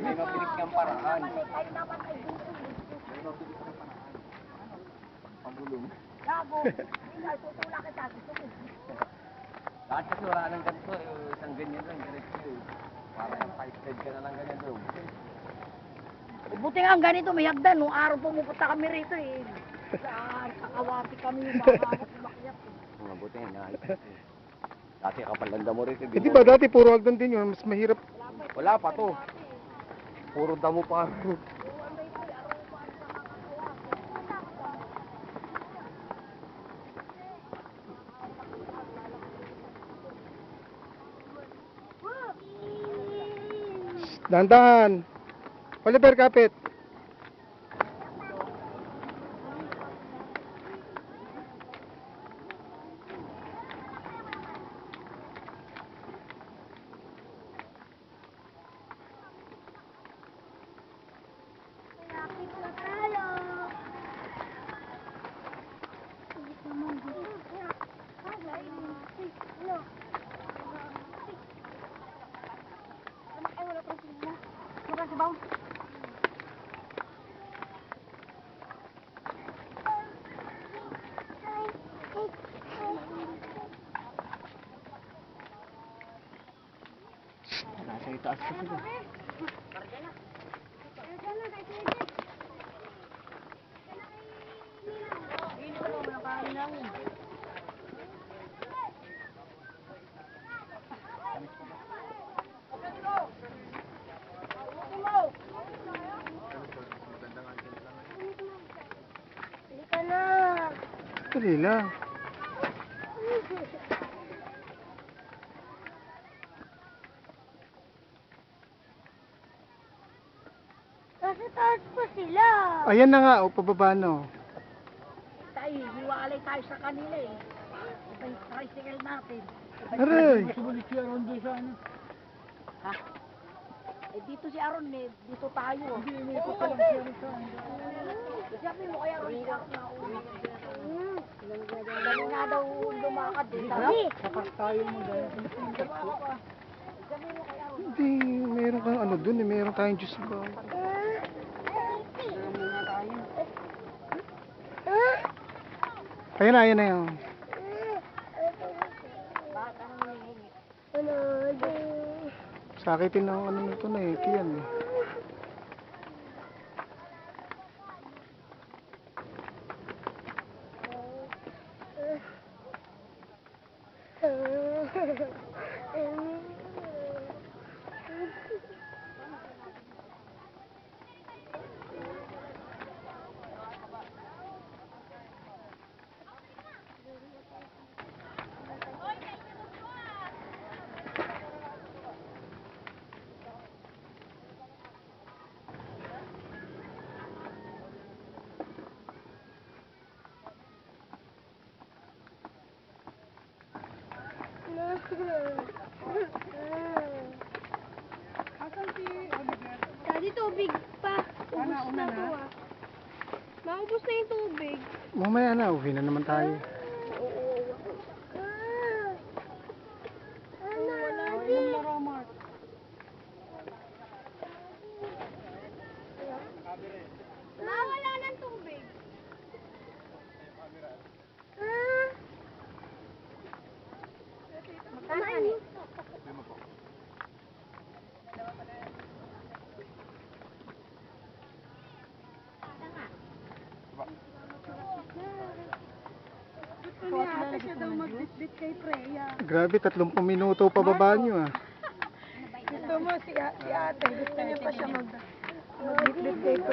May mabilis niyang paraan. Kayo naman ay dito. May mabilis niyang paraan. Pambulong. Gago. Hindi ay tutula kita. Gusto ko. Lahat kasi wala nang ganito. Isang ganyan lang. Diretso eh. Parang 5 ka na lang ganyan doon. Buti nga ang ganito, may hagdan. Nung araw pumupunta kami rito eh. Sa Kawati kami, makahanap umakyat eh. Mabuti nga. Dati kapalanda mo rito. Hindi ba dati puro hagdan din yun? Mas mahirap. Wala pa to. Puro damo pa. Dahan-dahan. Oliver, kapit. Nasa itaas kasi ba? Dali lang. Kasi taas pa sila. Ayan na nga, o pababa no. Tayo, hiwalay tayo sa kanila eh. Iba yung tricycle natin. Aray! Sulit si Aaron doon sa ano? Ha? Eh dito si Aaron eh, dito tayo. Hindi, may ito pa lang si Aaron sa ano. Sabi mo kaya Aaron si Aaron na una. Dali nga daw lumakad eh. Sabi! Sapak tayo mo dahil. Sabi mo kaya Aaron. Hindi, meron kang ano dun eh, meron tayong juice ba? Ayan na, ayan na yun. Sakitin ng ano nito na eh, kiyan eh. Daddy, tubig pa. Ubus na to ah. Maubos na yung tubig. Mamaya na, uwi na naman tayo. Nawala ng tubig. Magkano? Kaya siya daw magbitbit kay Freya. Grabe, 30 minuto pababa nyo ah. Gusto mo si ate, gusto niya pa siya magbitbit kay Freya.